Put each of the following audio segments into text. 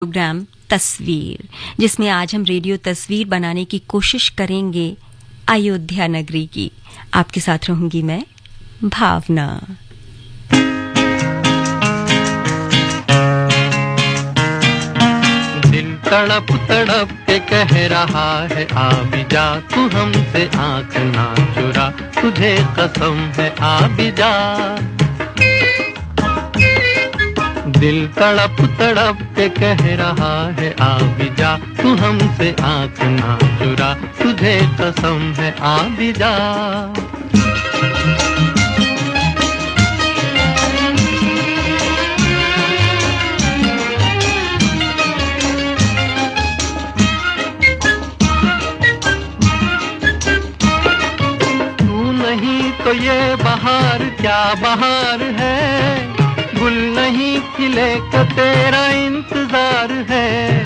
Programme तस्वीर, जिसमें आज हम रेडियो तस्वीर बनाने की कोशिश करेंगे अयोध्या नगरी की। आपके साथ रहूंगी मैं भावना। दिल तड़प तड़प के कह रहा है आ भी जा, तू हमसे आंख ना चुरा, तुझे कसम है आ भी जा। दिल तड़प तड़प के कह रहा है आ भी जा, तू हमसे आंख ना चुरा, तुझे कसम है आ भी जा। तू नहीं तो ये बहार क्या बहार है, गुल नहीं खिले का तेरा इंतजार है।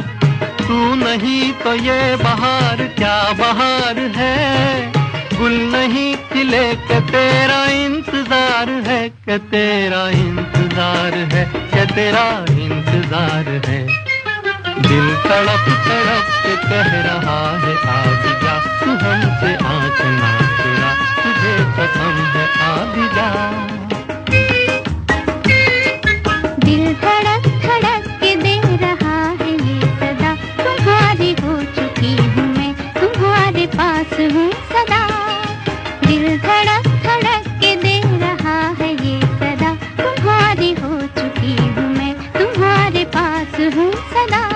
तू नहीं तो ये बहार क्या बहार है, गुल नहीं खिले का तेरा इंतजार है, कि तेरा इंतजार है, कि तेरा इंतजार है। दिल तड़प तड़प के कह रहा है आ भी जा, तू हमसे आंख ना चुरा, तुझे कसम है आ भी जा। दिल धड़क धड़क के दे रहा है ये सदा, तुम्हारी हो चुकी हूँ मैं, तुम्हारे पास हूँ सदा। दिल धड़क धड़क के दे रहा है ये सदा, तुम्हारी हो चुकी हूँ मैं, तुम्हारे पास हूँ सदा।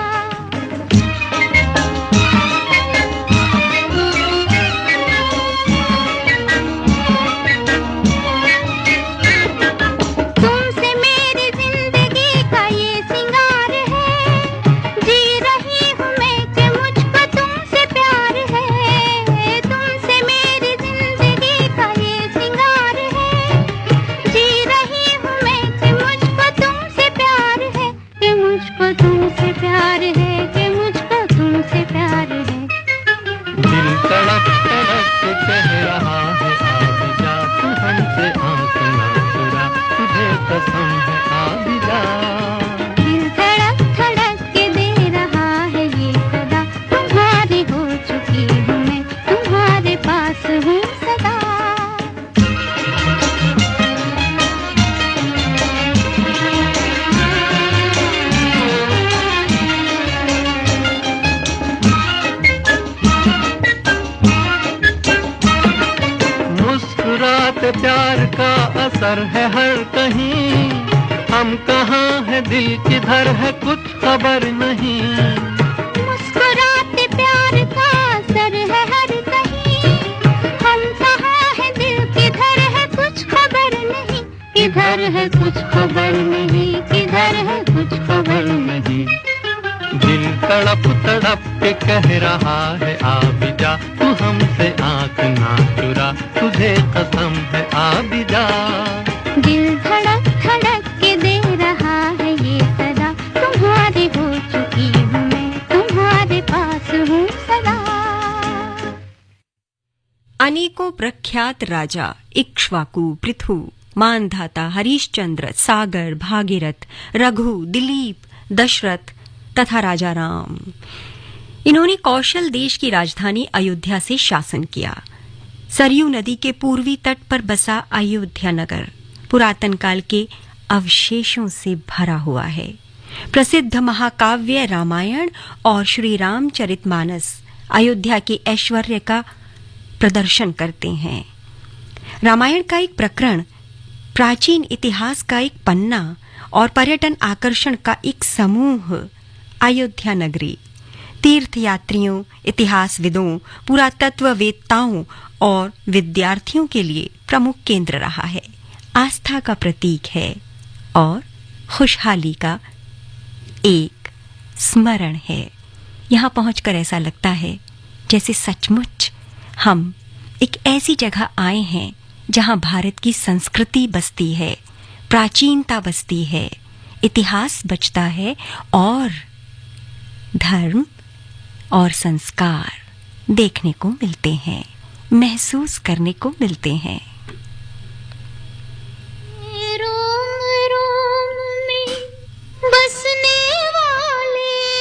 प्यार का असर है हर कहीं, हम कहाँ है दिल किधर है कुछ खबर नहीं। मुस्कुराते प्यार का असर है हर कहीं, हम कहाँ है दिल किधर है कुछ खबर नहीं, किधर है कुछ खबर नहीं, किधर है कुछ खबर नहीं। दिल तड़प तड़प के कह रहा है आ भी जा, तू हमसे आंख ना चुरा, तुझे कसम है आ भी जा। दिल धड़क धड़क के दे रहा है ये सदा, तुम्हारी हो चुकी हूँ मैं, तुम्हारे पास हूँ सदा। अनेकों प्रख्यात राजा इक्ष्वाकु, पृथु, मानधाता, हरिश्चंद्र, सागर, भागीरथ, रघु, दिलीप, दशरथ तथा राजा राम, इन्होंने कौशल देश की राजधानी अयोध्या से शासन किया। सरयू नदी के पूर्वी तट पर बसा अयोध्या नगर पुरातन काल के अवशेषों से भरा हुआ है। प्रसिद्ध महाकाव्य रामायण और श्री रामचरितमानस अयोध्या के ऐश्वर्य का प्रदर्शन करते हैं। रामायण का एक प्रकरण, प्राचीन इतिहास का एक पन्ना और पर्यटन आकर्षण का एक समूह अयोध्या नगरी तीर्थयात्रियों, इतिहासविदों, पुरातत्ववेत्ताओं और विद्यार्थियों के लिए प्रमुख केंद्र रहा है, आस्था का प्रतीक है और खुशहाली का एक स्मरण है। यहाँ पहुंचकर ऐसा लगता है जैसे सचमुच हम एक ऐसी जगह आए हैं जहाँ भारत की संस्कृति बसती है, प्राचीनता बसती है, इतिहास बचता है और धर्म और संस्कार देखने को मिलते हैं, महसूस करने को मिलते हैं। रोम रोम में बसने वाले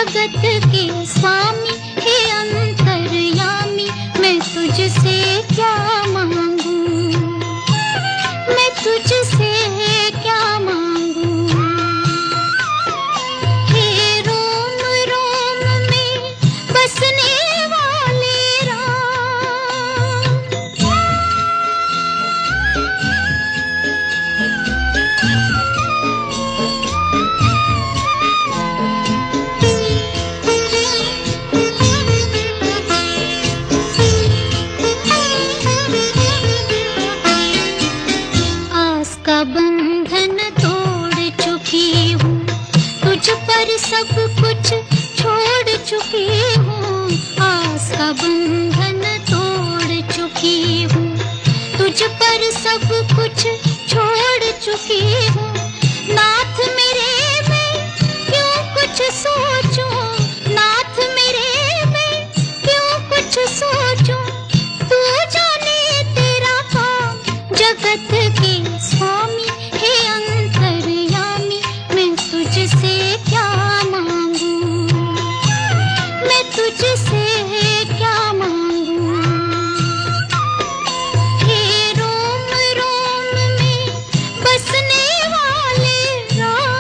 जगत के स्वामी हे अंतर्यामी, मैं तुझसे क्या मांगू, मैं तुझसे क्या मांगू। हे रोम रोम में बसने वाले राम, आस का बंधन तोड़ चुकी हूँ, तुझ पर सब कुछ छोड़ चुकी हूँ। आस का बंधन तोड़ चुकी हूँ, तुझ पर सब कुछ छोड़ चुकी हूँ। नाथ मेरे मैं क्यों कुछ सोचूं, नाथ मेरे मैं क्यों कुछ सोचूं। तू जाने तेरा काम जगत के स्वामी हे अंतर्यामी, मैं तुझसे क्या मांगू, मैं तुझसे क्या मांगू। हे रोम रोम में बसने वाले राम,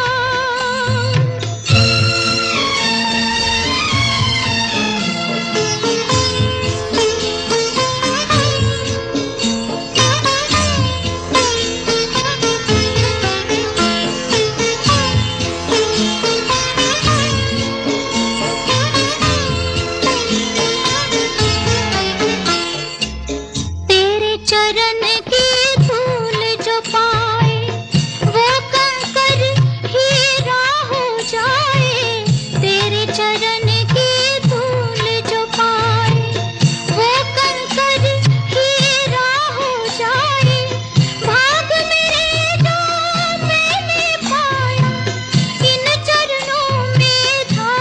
तेरे चरण की धूल जो पाए वो कंकर हीरा हो जाए। तेरे चरण की धूल जो पाए वो कंकर हीरा हो जाए। भाग मेरे जो मैंने पाया इन चरणों में था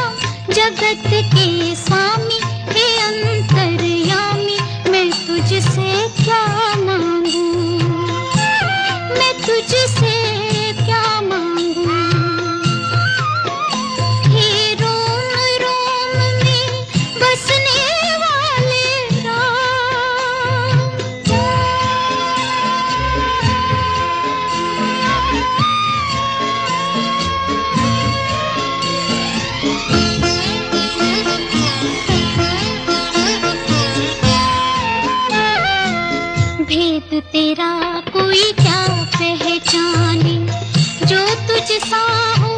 जगत के स्वामी हे अंतर्यामी, मैं तुझसे क्या मांगू, मैं तुझसे क्या मांगू। हे रोम रोम में बसने वाले राम, भेद तेरा कोई क्या पहचाने, जो तुझ सा हो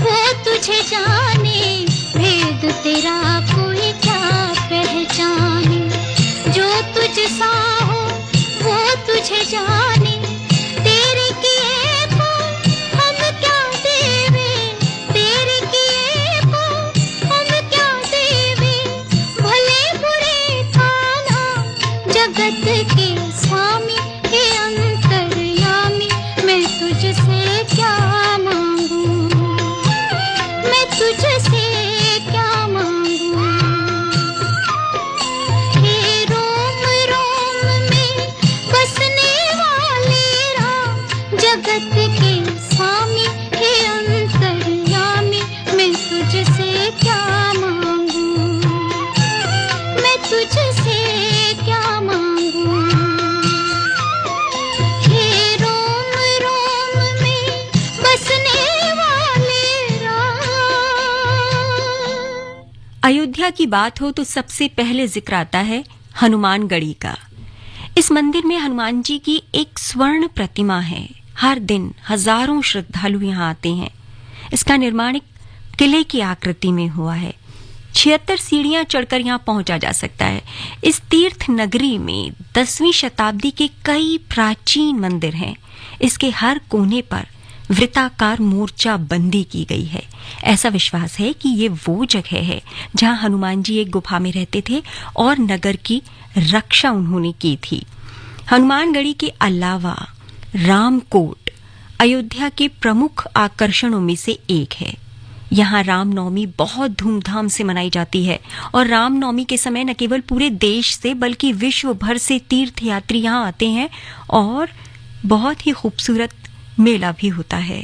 वो तुझे जाने। भेद तेरा कोई क्या पहचाने, जो तुझ सा हो वो तुझे जाने। तेरे किए को हम क्या देवे, तेरे किए को हम क्या देवे। भले बुरे थाना जगत के स्वामी हे अंतर्यामी, मैं तुझसे क्या मांगू, मैं तुझसे क्या मांगू। हे रोम रोम में बसने वाले राम, जगत के स्वामी हे अंतर्यामी, मैं तुझसे क्या मांगू, मैं तुझसे क्या मांगू। हे रोम रोम में बसने वाले राम। अयोध्या की बात हो तो सबसे पहले जिक्र आता है हनुमानगढ़ी का। इस मंदिर में हनुमान जी की एक स्वर्ण प्रतिमा है। हर दिन हजारों श्रद्धालु यहाँ आते हैं। इसका निर्माण एक किले की आकृति में हुआ है। 76 सीढ़ियां चढ़कर यहाँ पहुंचा जा सकता है। इस तीर्थ नगरी में 10वीं शताब्दी के कई प्राचीन मंदिर हैं। इसके हर कोने पर वृत्ताकार मोर्चा बंदी की गई है। ऐसा विश्वास है कि ये वो जगह है जहां हनुमान जी एक गुफा में रहते थे और नगर की रक्षा उन्होंने की थी। हनुमानगढ़ी के अलावा रामकोट अयोध्या के प्रमुख आकर्षणों में से एक है। यहाँ रामनवमी बहुत धूमधाम से मनाई जाती है और रामनवमी के समय न केवल पूरे देश से बल्कि विश्व भर से तीर्थयात्री यहाँ आते हैं और बहुत ही खूबसूरत मेला भी होता है।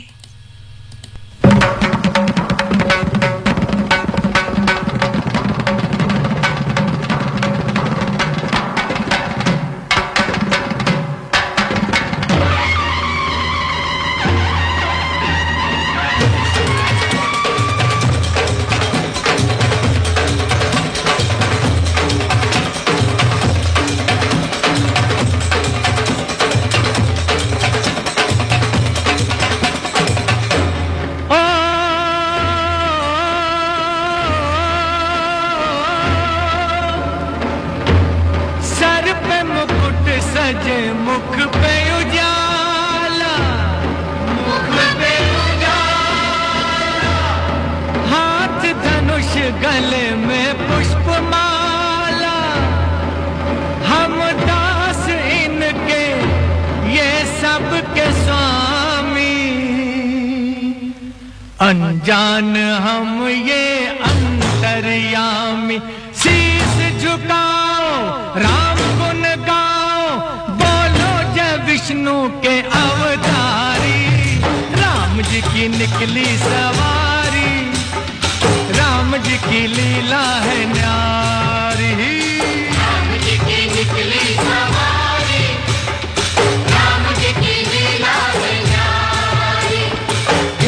सूरज मुख पे उजाला, मुख पे उजाला, हाथ धनुष गले में पुष्पमाला, हम दास इनके ये सब के स्वामी, अनजान हम ये अंतर्यामी। शीश झुकाओ राम गुण गाओ, बोलो जय विष्णु के अवतारी, राम जी की निकली सवारी, राम जी की लीला है न्यारी, राम जी की निकली सवारी, राम जी की लीला है न्यारी।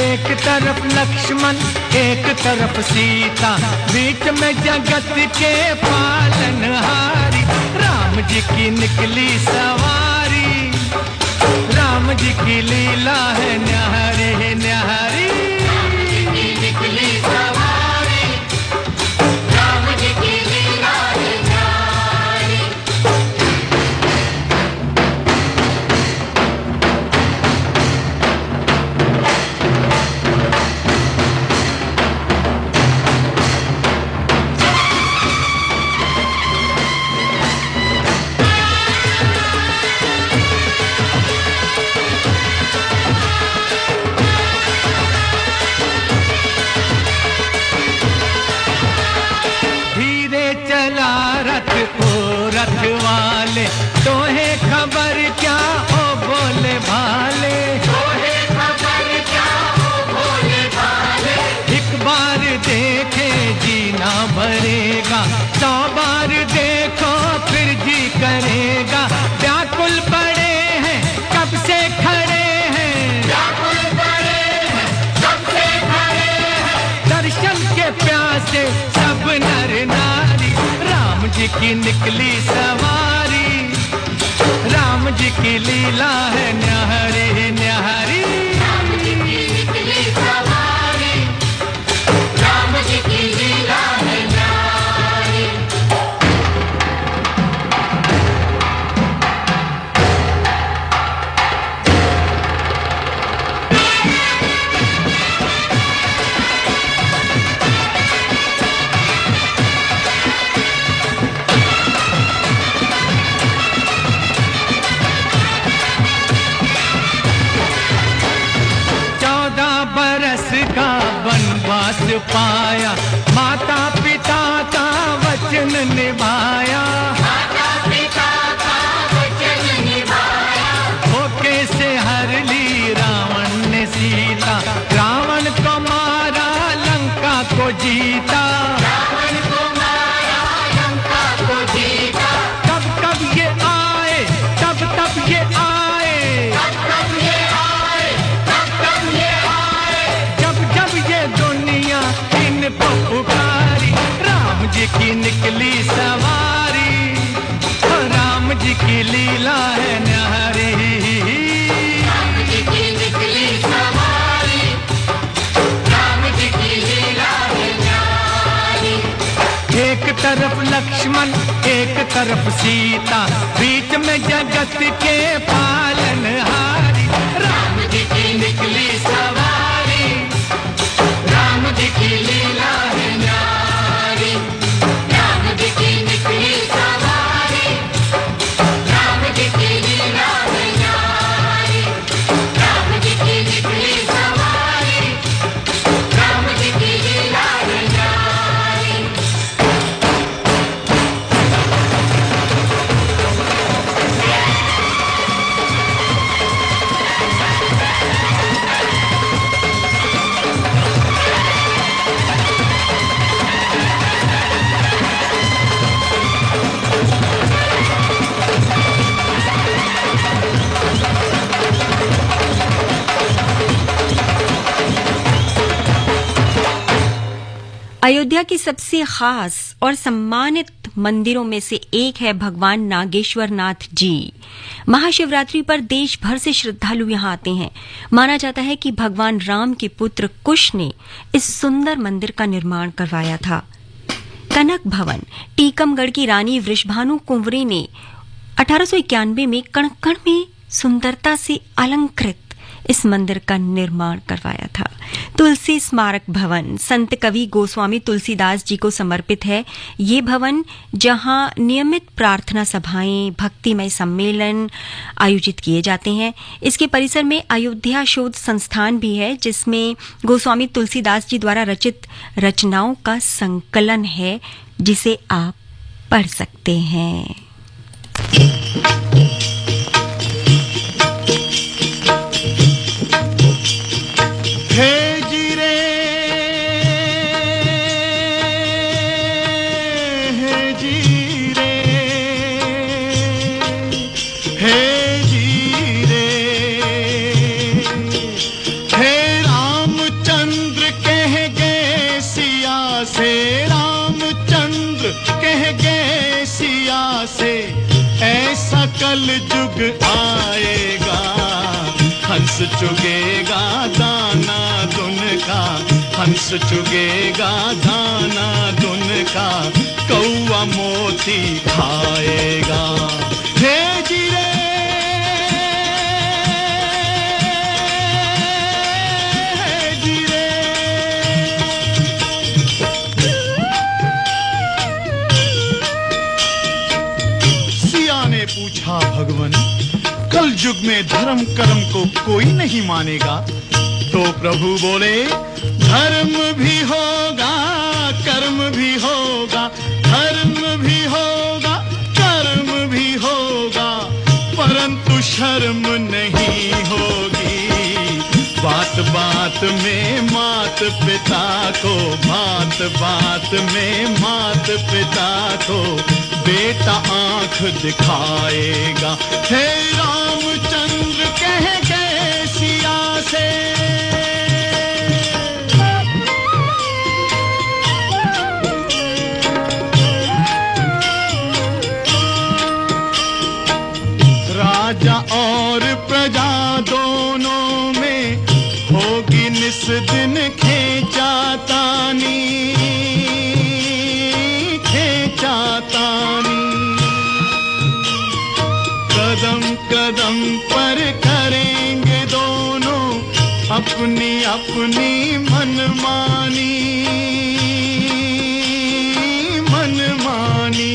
एक तरफ लक्ष्मण एक तरफ सीता, बीच में जगत के पालनहारी, राम जी की निकली सवारी, राम जी की लीला है न्यारी, न्यारी, राम जी की निकली सवारी, राम जी की लीला है न्यारी। वाले तोहे खबर क्या ओ बोले भाले, तोहे खबर क्या ओ बोले भाले, एक बार देखे जीना भरेगा, 100 बार देखो फिर जी करेगा, व्याकुल पड़े हैं कब से खड़े हैं, व्याकुल पड़े हैं कब से खड़े हैं, दर्शन के प्यासे सब नर नारी, राम जी की निकली सवारी, राम जी की लीला है न्यारी, न्यारी, राम जी की निकली सवारी, राम जी की लीला है न्यारी। वनवास पाया, माता पिता का वचन निभाया, माता पिता का वचन निभाया, धोखे से हर ली रावण ने सीता, रावण को मारा लंका को जीता, रावण को मारा लंका को जीता, कब कब ये आए तब तब ये आए, तब तब ये आए, तब तब ये आए, जब जब ये दुनिया इनको पुकारी, राम जी की निकली सवारी, राम जी की लीला है न्यारी, राम जी की निकली सवारी, राम जी की लीला है न्यारी। एक तरफ लक्ष्मण एक तरफ सीता, बीच में जगत के पालनहारी, राम जी की निकली सवारी, राम जी की लीला है न्यारी, राम जी की निकली सवारी, राम जी की लीला है न्यारी, राम जी की निकली सवारी, राम जी की लीला है न्यारी। अयोध्या की सबसे खास और सम्मानित मंदिरों में से एक है भगवान नागेश्वर नाथ जी। महाशिवरात्रि पर देश भर से श्रद्धालु यहाँ आते हैं। माना जाता है कि भगवान राम के पुत्र कुश ने इस सुंदर मंदिर का निर्माण करवाया था। कनक भवन टीकमगढ़ की रानी वृषभानु कुंवरी ने 1891 में कण कण में सुंदरता से अलंकृत इस मंदिर का निर्माण करवाया था। तुलसी स्मारक भवन संत कवि गोस्वामी तुलसीदास जी को समर्पित है। ये भवन जहां नियमित प्रार्थना सभाएं, भक्तिमय सम्मेलन आयोजित किए जाते हैं। इसके परिसर में अयोध्या शोध संस्थान भी है, जिसमें गोस्वामी तुलसीदास जी द्वारा रचित रचनाओं का संकलन है, जिसे आप पढ़ सकते हैं। हे जीरे, हे जीरे, हे जीरे, हे रामचंद्र कह गए सिया से, रामचंद्र कह गए सिया से, ऐसा कल जुग आएगा, हंस चुगेगा दाना दुन का, हंस चुगेगा दाना दुन का, कौवा मोती खाएगा। हे जीरे, हे जीरे। सिया ने पूछा, भगवन कल युग में धर्म कर्म को कोई नहीं मानेगा? तो प्रभु बोले, धर्म भी होगा कर्म भी होगा, धर्म भी होगा कर्म भी होगा, परंतु शर्म नहीं होगी। बात बात में मात पिता को, बात बात में मात पिता को बेटा आंख दिखाएगा। हे रामचंद्र कह गए सिया से, राजा और प्रजा दोनों में होगी निस दिन खेचातानी, खेचातानी। कदम कदम पर करेंगे दोनों अपनी अपनी मनमानी, मनमानी।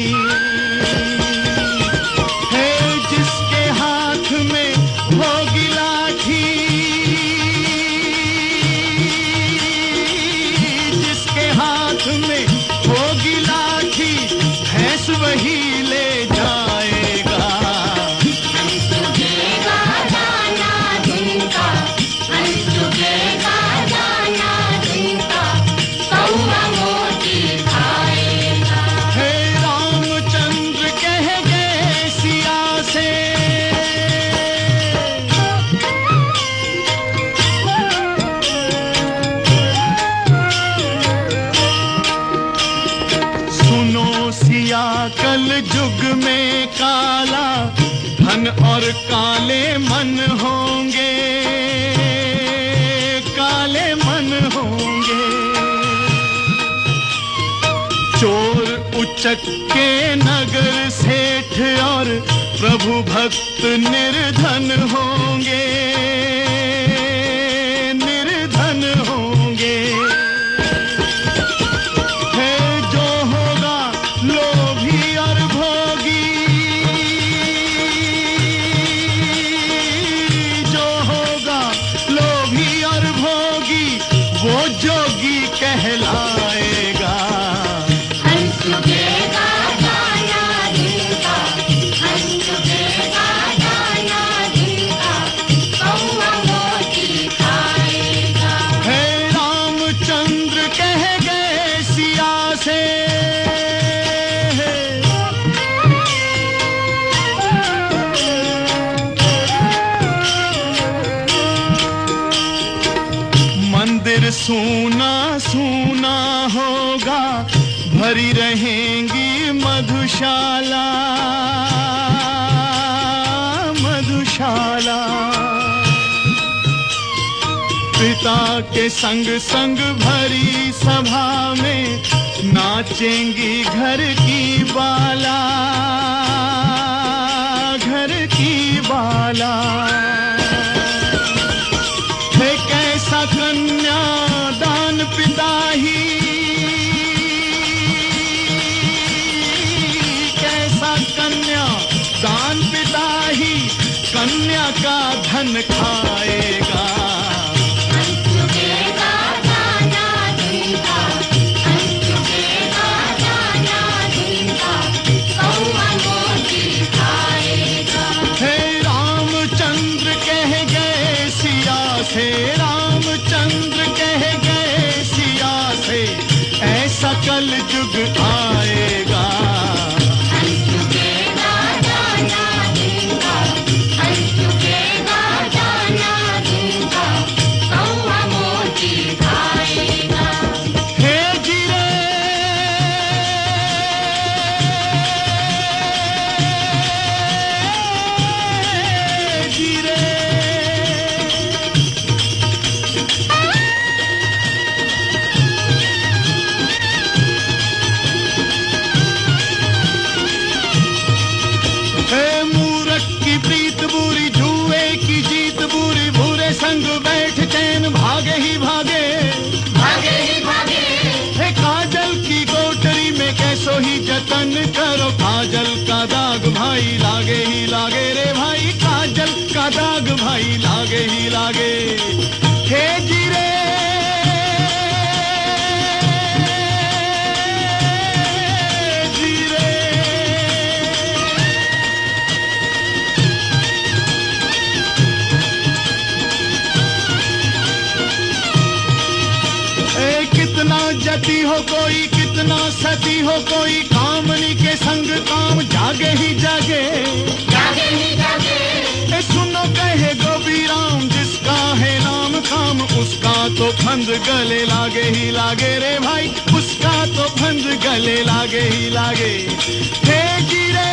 है जिसके हाथ में होगी लाठी, जिसके हाथ में होगी लाठी, भैंस वही ले जाएगा। हे रामचंद्र कह गए सिया से, सुनो सिया कल युग में काला धन और काले मन होंगे, काले मन होंगे। चोर उचक के नगर सेठ और प्रभु भक्त निर्धन होंगे, निर्धन होंगे। है जो होगा लोभी और भोगी, जो होगा लोभी और भोगी, वो जोगी कहलाएगा। हे रामचंद्र कह गए सिया से, मंदिर सूना सूना होगा, भरी रहेंगी मधुशाला, मधुशाला। पिता के संग संग भरी सभा में नाचेंगी घर की बाला, धन खाएगा। हे रामचंद्र कह गए सिया से, रामचंद्र कह गए सिया से, ऐसा कल युग आएगा। जतन करो काजल का दाग भाई लागे ही लागे रे भाई, काजल का दाग भाई लागे ही लागे। हे जीरे जीरे कितना जती हो कोई, कितना सती हो कोई, कामनी के संग काम जागे ही जागे, जागे ही जागे। सुनो कहे गोपी राम, जिसका है नाम काम, उसका तो फंद गले लागे ही लागे रे भाई, उसका तो फंद गले लागे ही लागे। हे जीरे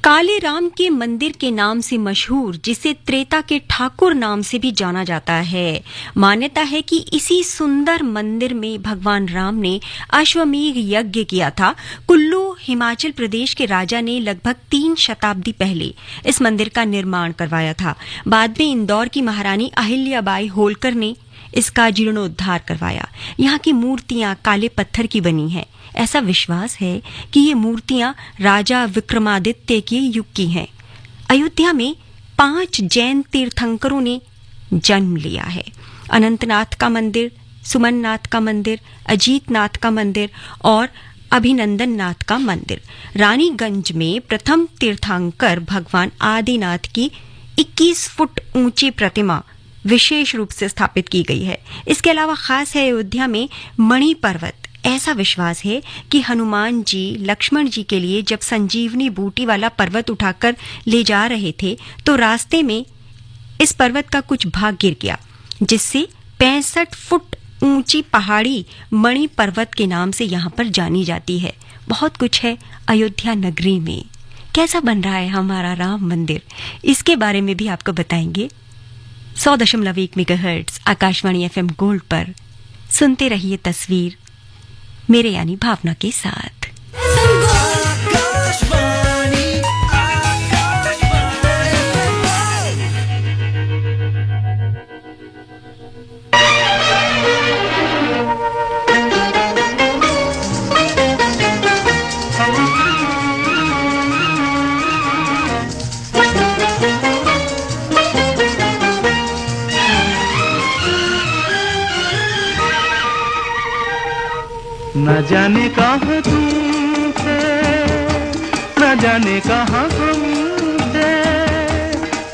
काले राम के मंदिर के नाम से मशहूर, जिसे त्रेता के ठाकुर नाम से भी जाना जाता है। मान्यता है कि इसी सुंदर मंदिर में भगवान राम ने अश्वमेघ यज्ञ किया था। कुल्लू हिमाचल प्रदेश के राजा ने लगभग 3 शताब्दी पहले इस मंदिर का निर्माण करवाया था। बाद में इंदौर की महारानी अहिल्याबाई होलकर ने इसका जीर्णोद्धार करवाया। यहाँ की मूर्तियां काले पत्थर की बनी हैं। ऐसा विश्वास है कि ये मूर्तियां राजा विक्रमादित्य के युग की हैं। अयोध्या में 5 जैन तीर्थंकरों ने जन्म लिया है। अनंतनाथ का मंदिर, सुमननाथ का मंदिर, अजीतनाथ का मंदिर और अभिनंदन नाथ का मंदिर। रानीगंज में प्रथम तीर्थंकर भगवान आदिनाथ की 21 फुट ऊंची प्रतिमा विशेष रूप से स्थापित की गई है। इसके अलावा खास है अयोध्या में मणि पर्वत। ऐसा विश्वास है कि हनुमान जी लक्ष्मण जी के लिए जब संजीवनी बूटी वाला पर्वत उठाकर ले जा रहे थे तो रास्ते में इस पर्वत का कुछ भाग गिर गया, जिससे 65 फुट ऊंची पहाड़ी मणि पर्वत के नाम से यहाँ पर जानी जाती है। बहुत कुछ है अयोध्या नगरी में। कैसा बन रहा है हमारा राम मंदिर, इसके बारे में भी आपको बताएंगे। 100.1 मेगाहर्ट्ज आकाशवाणी FM गोल्ड पर सुनते रहिए तस्वीर, मेरे यानी भावना के साथ। न जाने कहाँ तुम थे, न जाने कहाँ हम थे,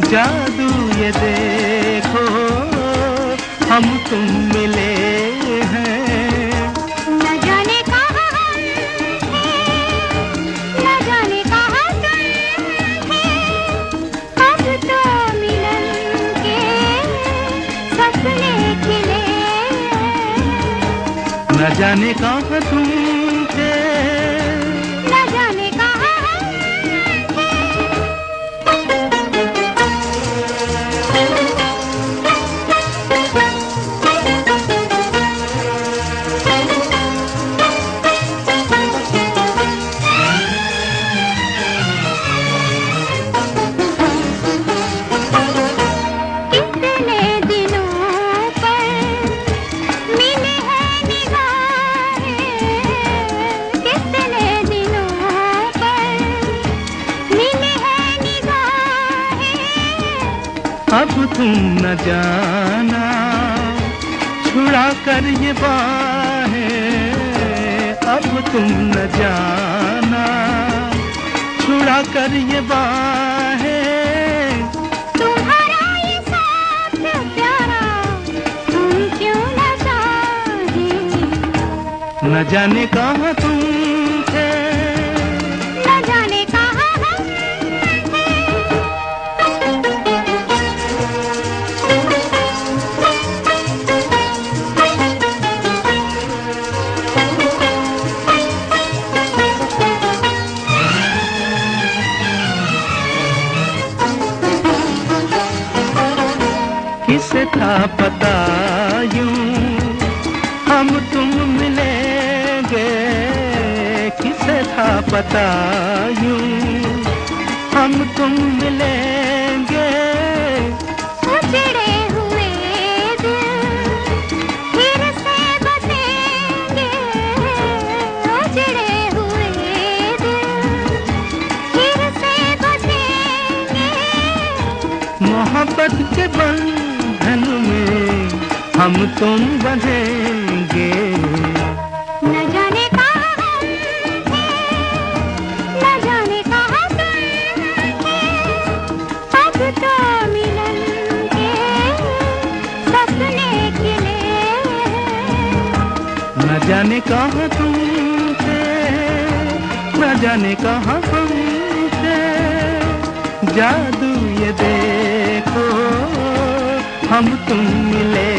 जादू ये देखो हम तुम मिले हैं। न जाने कहाँ हम थे, न जाने कहाँ तुम थे, अब तो मिलन के सपने खिले। न जाने कहाँ तुम थे, न जाने कहाँ हम जाना, छुड़ा कर ये बाहें अब तुम न जाना, छुड़ा कर ये बाहें। तुम्हारा ये साथ प्यारा तुम क्यों न चाहे, न जाने कहाँ तुम थे, न जाने कहाँ हम थे। किसे था पता यूं हम तुम मिलेंगे, किसे था पता यूं हम तुम मिलेंगे। उजड़े हुए दिल फिर से बसेंगे, उजड़े हुए दिल फिर से बसेंगे। मोहब्बत के बंधन में हम तुम बंधेंगे। न जाने कहाँ हम थे, न जाने कहाँ तुम थे, अब तो मिलन के सपने खिले हैं। न जाने कहाँ तुम थे, न जाने कहाँ हम थे। जादू ये देखो हम तुम मिले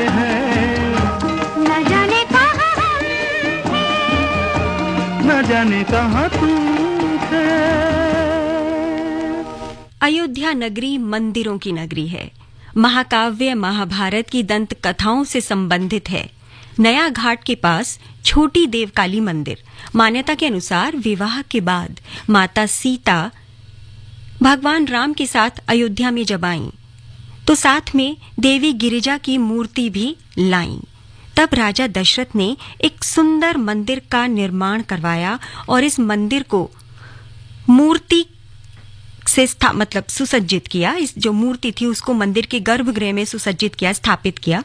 हैं। न जाने कहाँ हम थे, न जाने कहाँ तुम थे। अयोध्या नगरी मंदिरों की नगरी है। महाकाव्य महाभारत की दंत कथाओं से संबंधित है। नया घाट के पास छोटी देवकाली मंदिर। मान्यता के अनुसार विवाह के बाद माता सीता भगवान राम के साथ अयोध्या में जब आईं तो साथ में देवी गिरिजा की मूर्ति भी लाईं। तब राजा दशरथ ने एक सुंदर मंदिर का निर्माण करवाया और इस मंदिर को मूर्ति से मतलब सुसज्जित किया। इस जो मूर्ति थी उसको मंदिर के गर्भगृह में सुसज्जित किया, स्थापित किया।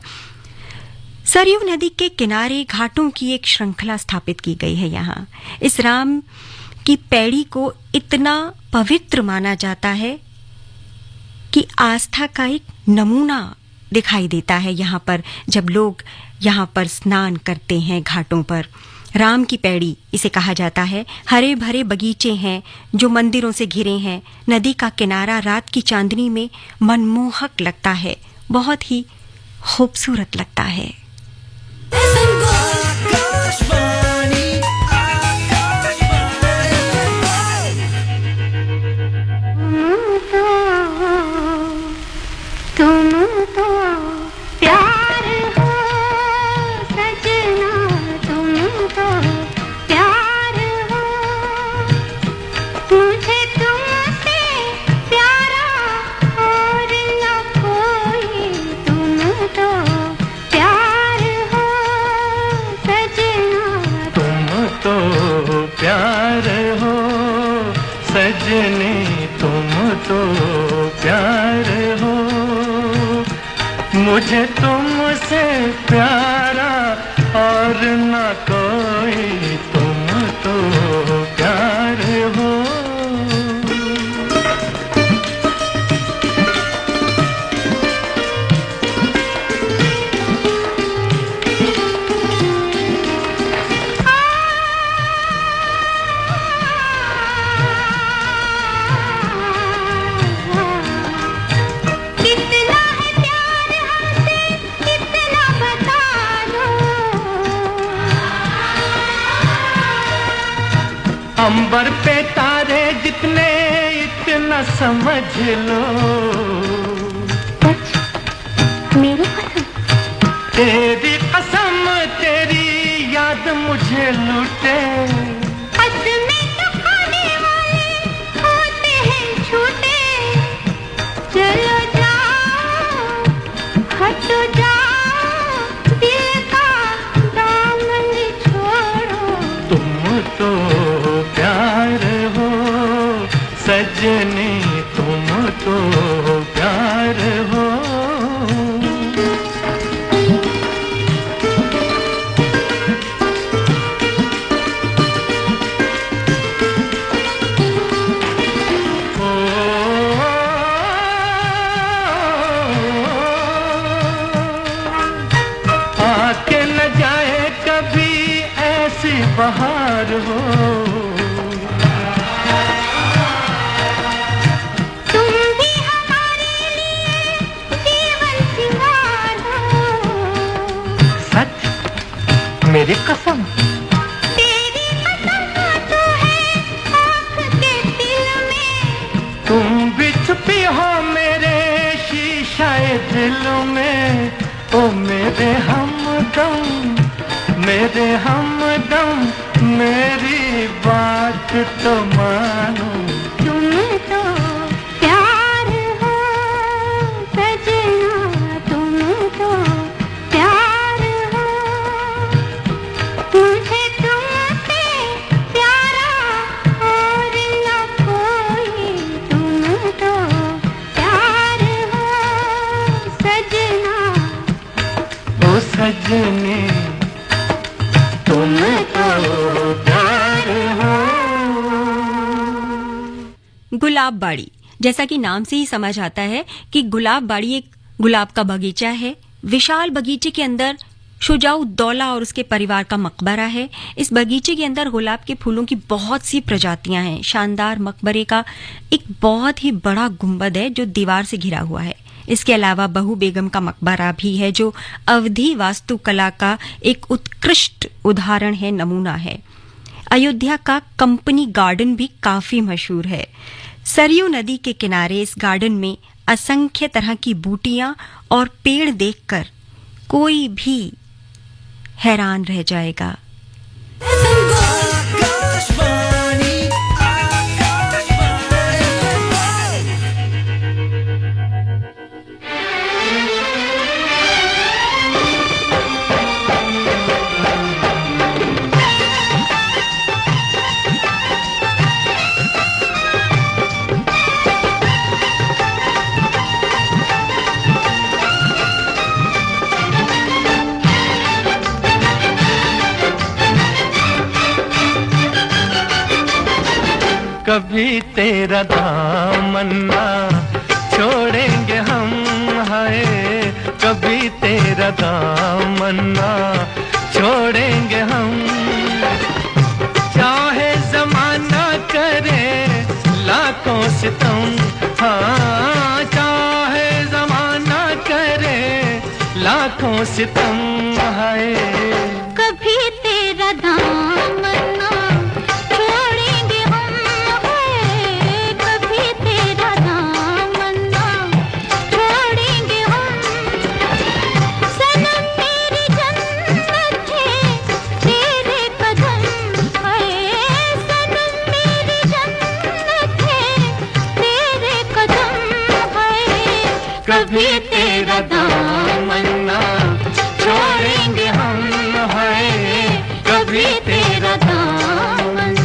सरयू नदी के किनारे घाटों की एक श्रृंखला स्थापित की गई है। यहाँ इस राम की पैड़ी को इतना पवित्र माना जाता है कि आस्था का एक नमूना दिखाई देता है। यहाँ पर जब लोग यहाँ पर स्नान करते हैं घाटों पर, राम की पैड़ी इसे कहा जाता है। हरे भरे बगीचे हैं जो मंदिरों से घिरे हैं। नदी का किनारा रात की चांदनी में मनमोहक लगता है, बहुत ही खूबसूरत लगता है। तुम तो प्यार हो सजना, तुम तो प्यार हो, मुझे तुमसे प्यारा और न कोई। तुम तो प्यार हो सजना, तुम तो प्यार हो सजने, तुम तो प्यार हो, मुझे तुमसे प्यारा और न कोई। तुम तो प्यार हो। अंबर पे तारे जितने इतना समझ लो, मेरी कसम, तेरी कसम तेरी याद मुझे लूटे। में तो खाने वाले होते हैं झूठे। चलो जाओ, हटो जाओ, दिल का दामन छोड़ो। तुम तो प्यार हो सजनी, तुम तो प्यार हो। बहार हो। तुम भी हमारे लिए जीवन सिंगार हो। सच मेरी कसम। तेरी कसम तो है आँख के दिल में। तुम भी छुपी हो मेरे शीशाए दिल में। ओ मेरे हमदम, मेरे हमदम, मेरी बात तो मानो। तुम तो प्यार हो सजना, तुम तो प्यार हो। मुझे तुमसे प्यारा और न कोई। तुम तो प्यार हो सजना, ओ सजनी तुम तो प्यार हो। गुलाब बाड़ी, जैसा कि नाम से ही समझ आता है कि गुलाब बाड़ी एक गुलाब का बगीचा है। विशाल बगीचे के अंदर शुजाउद्दौला और उसके परिवार का मकबरा है। इस बगीचे के अंदर गुलाब के फूलों की बहुत सी प्रजातियां हैं। शानदार मकबरे का एक बहुत ही बड़ा गुंबद है जो दीवार से घिरा हुआ है। इसके अलावा बहू बेगम का मकबरा भी है जो अवधी वास्तुकला का एक उत्कृष्ट उदाहरण है, नमूना है। अयोध्या का कंपनी गार्डन भी काफी मशहूर है। सरयू नदी के किनारे इस गार्डन में असंख्य तरह की बूटियां और पेड़ देखकर कोई भी हैरान रह जाएगा। कभी तेरा दामन ना छोड़ेंगे हम, हाय कभी तेरा दामन ना छोड़ेंगे हम। चाहे जमाना करे लाखों सितम, हाँ चाहे जमाना करे लाखों सितम, हाय कभी तेरा दामन ना छोड़ेंगे हम। है कभी तेरा दामन ना छोड़ेंगे हम। सनम मेरी जन्नत है तेरे कदम, है सनम मेरी जन्नत है तेरे कदम, है कभी तेरा दामन ना छोड़ेंगे हम, हाय कभी तेरा दामन।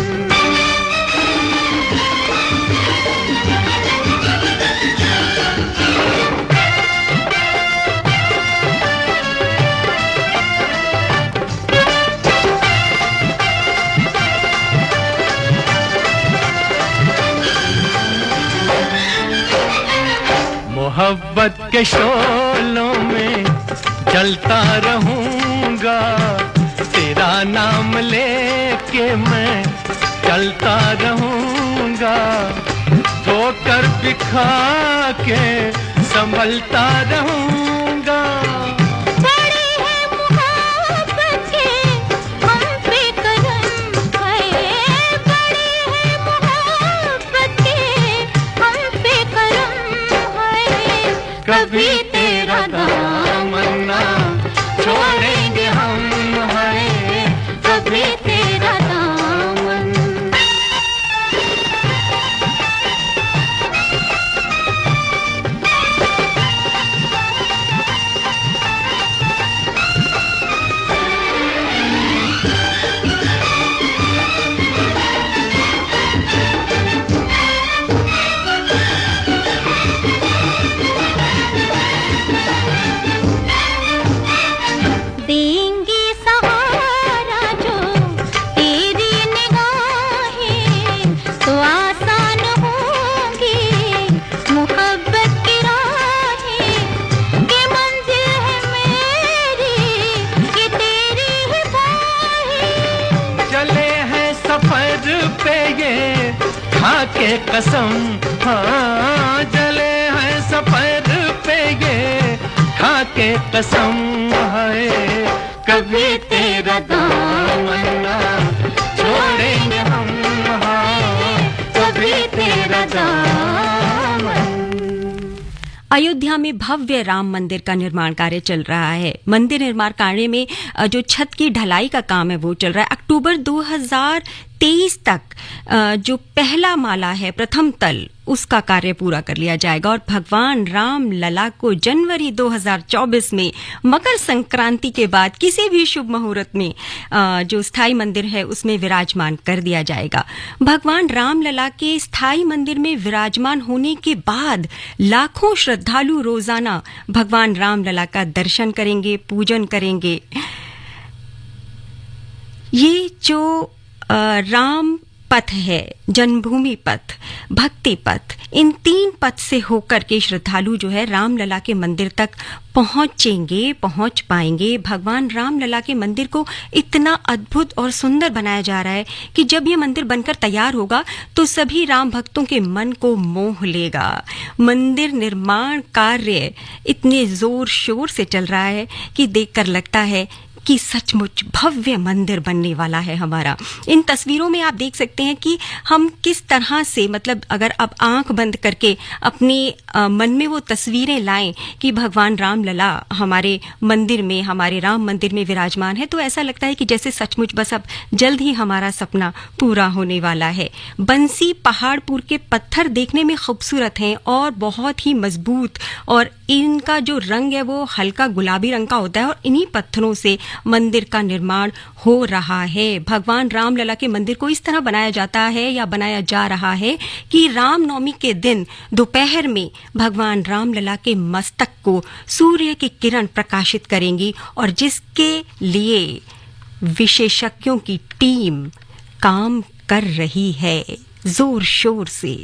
मोहब्बत के शोलों में जलता रहूंगा, तेरा नाम लेके मैं चलता रहूंगा। धोकर बिखा के संभलता रहूंगा। बड़े हैं मोहब्बत के हम पे करम, है बड़े हैं मोहब्बत के हम पे करम, है कभी तेरा दामन ना छोड़ेंगे हम, हाय कभी तेरा दामन। देंगे सहारा जो तेरी निगाहें, तो आसान होंगी मोहब्बत की राहें। कि मंजिल है मेरी, कि तेरी ही बाहें। चल पे ये खा के कसम, हाँ जले हैं सफर पे ये खा के कसम है, कभी तेरा दामन ना छोड़ेंगे हम, हाँ कभी तेरा दामन। अयोध्या में भव्य राम मंदिर का निर्माण कार्य चल रहा है। मंदिर निर्माण कार्य में जो छत की ढलाई का काम है वो चल रहा है। अक्टूबर 2023 तक जो पहला माला है, प्रथम तल, उसका कार्य पूरा कर लिया जाएगा और भगवान राम लला को जनवरी 2024 में मकर संक्रांति के बाद किसी भी शुभ मुहूर्त में जो स्थायी मंदिर है उसमें विराजमान कर दिया जाएगा। भगवान राम लला के स्थायी मंदिर में विराजमान होने के बाद लाखों श्रद्धालु रोजाना भगवान राम लला का दर्शन करेंगे, पूजन करेंगे। ये जो राम पथ है, जन्मभूमि पथ, भक्ति पथ, इन 3 पथ से होकर के श्रद्धालु जो है रामलला के मंदिर तक पहुंच पाएंगे। भगवान रामलला के मंदिर को इतना अद्भुत और सुंदर बनाया जा रहा है कि जब ये मंदिर बनकर तैयार होगा तो सभी राम भक्तों के मन को मोह लेगा। मंदिर निर्माण कार्य इतने जोर शोर से चल रहा है कि देखकर लगता है कि सचमुच भव्य मंदिर बनने वाला है हमारा। इन तस्वीरों में आप देख सकते हैं कि हम किस तरह से, मतलब अगर आप आंख बंद करके अपने मन में वो तस्वीरें लाएं कि भगवान राम लला हमारे मंदिर में, हमारे राम मंदिर में विराजमान है, तो ऐसा लगता है कि जैसे सचमुच बस अब जल्द ही हमारा सपना पूरा होने वाला है। बंसी पहाड़पुर के पत्थर देखने में खूबसूरत हैं और बहुत ही मजबूत, और इनका जो रंग है वो हल्का गुलाबी रंग का होता है और इन्हीं पत्थरों से मंदिर का निर्माण हो रहा है। भगवान रामलला के मंदिर को इस तरह बनाया जाता है या बनाया जा रहा है कि रामनवमी के दिन दोपहर में भगवान रामलला के मस्तक को सूर्य की किरण प्रकाशित करेंगी, और जिसके लिए विशेषज्ञों की टीम काम कर रही है जोर शोर से।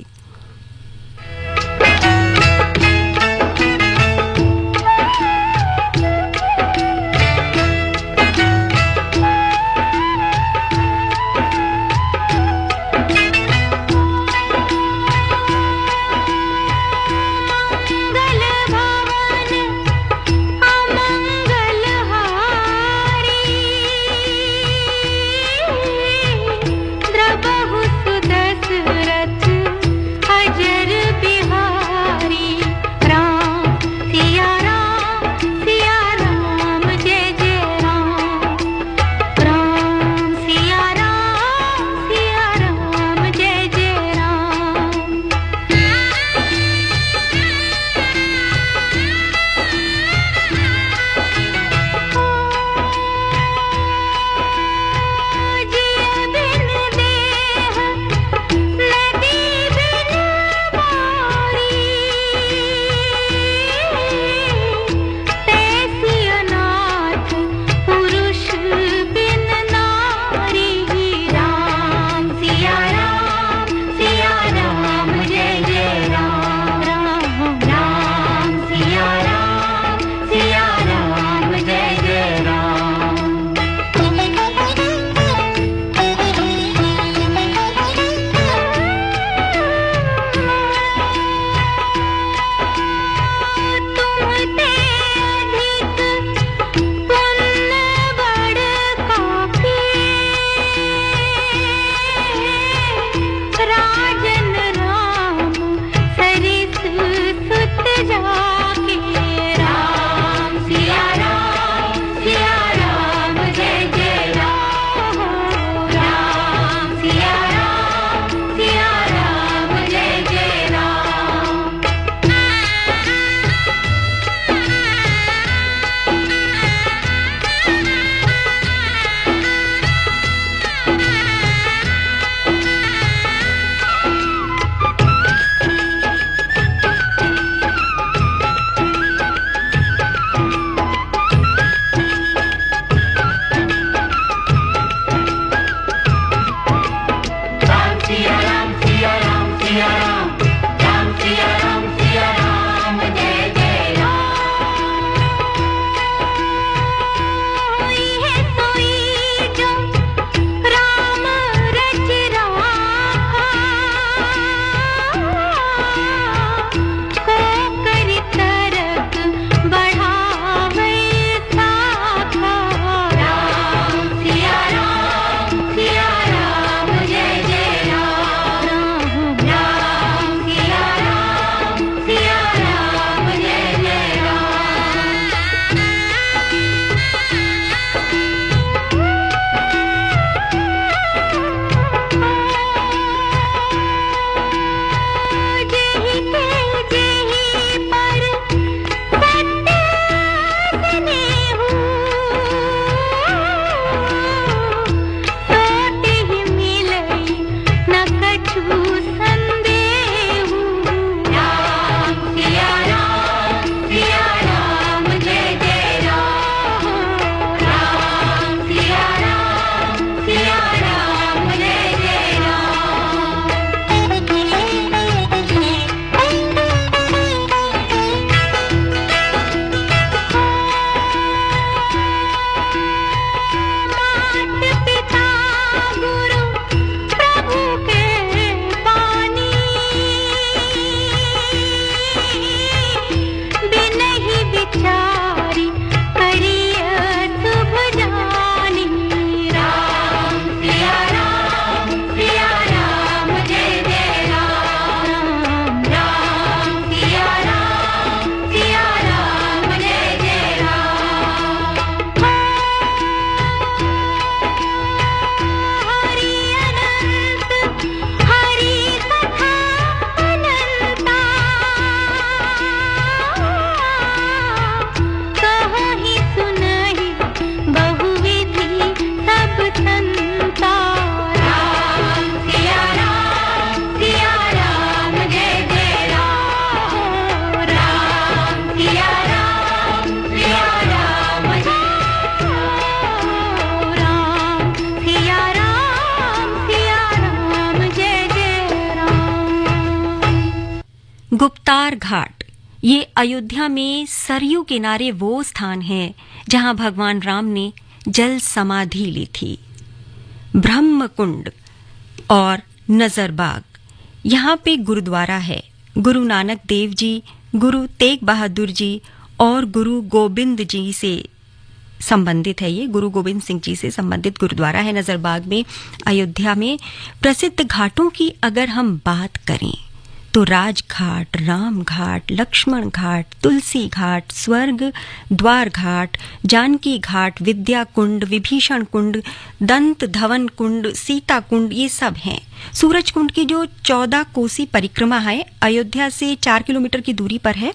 गुप्तार घाट, ये अयोध्या में सरयू किनारे वो स्थान है जहां भगवान राम ने जल समाधि ली थी। ब्रह्मकुंड और नजरबाग, यहाँ पे गुरुद्वारा है। गुरु नानक देव जी, गुरु तेग बहादुर जी और गुरु गोबिंद जी से संबंधित है। ये गुरु गोबिंद सिंह जी से संबंधित गुरुद्वारा है नजरबाग में, अयोध्या में। प्रसिद्ध घाटों की अगर हम बात करें तो राजघाट, राम घाट, लक्ष्मण घाट, तुलसी घाट, स्वर्ग द्वार घाट, जानकी घाट, विद्या कुंड, विभीषण कुंड, दंत धवन कुंड, सीता कुंड, ये सब हैं। सूरज कुंड की जो 14 कोसी परिक्रमा है, अयोध्या से 4 किलोमीटर की दूरी पर है।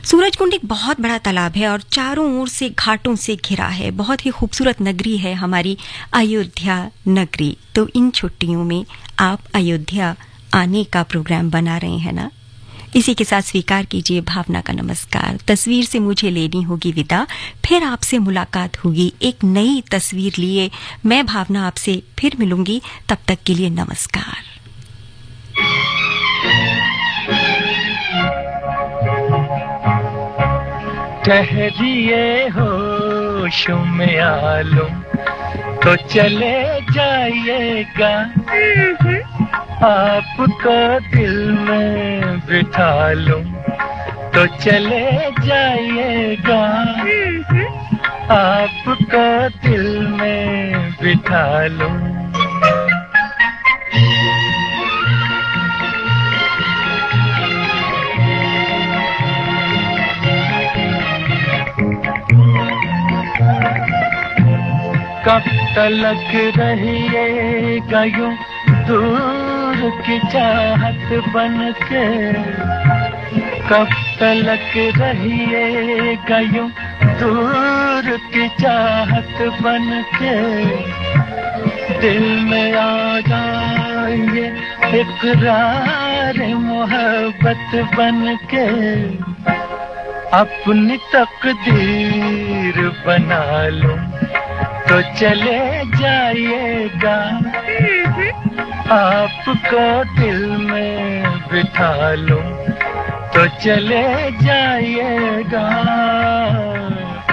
सूरज कुंड एक बहुत बड़ा तालाब है और चारों ओर से घाटों से घिरा है। बहुत ही खूबसूरत नगरी है हमारी अयोध्या नगरी। तो इन छुट्टियों में आप अयोध्या आने का प्रोग्राम बना रहे हैं ना। इसी के साथ स्वीकार कीजिए भावना का नमस्कार। तस्वीर से मुझे लेनी होगी विदा, फिर आपसे मुलाकात होगी एक नई तस्वीर लिए। मैं भावना आपसे फिर मिलूंगी, तब तक के लिए नमस्कार। ठहरिए होश में आलूं तो चले जाइएगा, आपको दिल में बिठा लूं तो चले जाइएगा, आपको दिल में बिठा लूं। कब तलक रहिएगा यूं दूर की चाहत बनके, कब तलक रहिएगा यूं दूर की चाहत बनके, दिल में आ जाएंगे इकरार मोहब्बत बनके, अपनी तकदीर बना लूं तो चले जाइएगा, आपको दिल में बिठा लूं तो चले जाइएगा,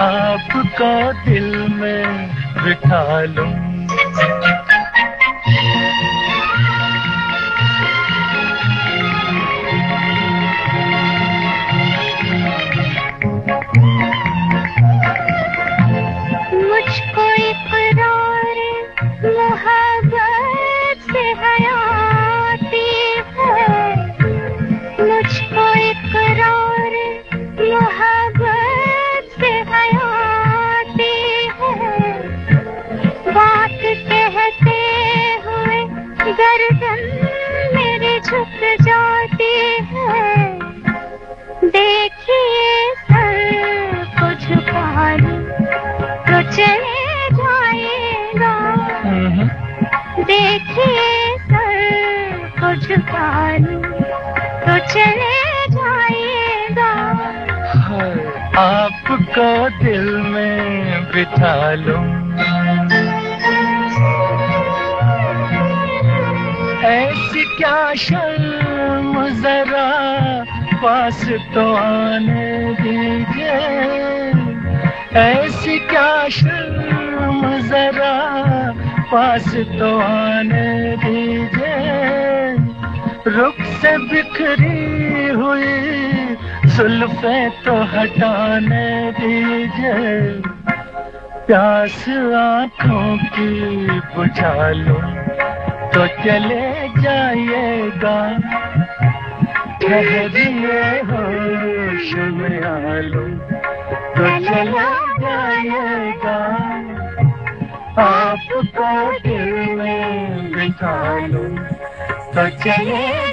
आपको दिल में बिठा लूं। मुझको इकरार मोहब्बत से हयाती है, मुझको इकरार मोहब्बत से हयाती है, बात कहते हुए गर्दन मेरी झुक जाती है, देखिए सर को झुका लूं तो चले जाएगा, देखिए सर को झुका लूं तो चले जाएगा, आपको दिल में बिठा लूं। ऐसी क्या शर्म जरा पास तो आने दीजिए, ऐसी क्या शर्म जरा पास तो आने दीजिए, रुख से बिखरी हुई जुल्फें तो हटाने दीजिए, प्यास आँखों की बुझा लूं तो चले जाइएगा, ठहरिए होश में आ लूं तो चला जाइएगा, आपको दिल में बिठा लूं तो चले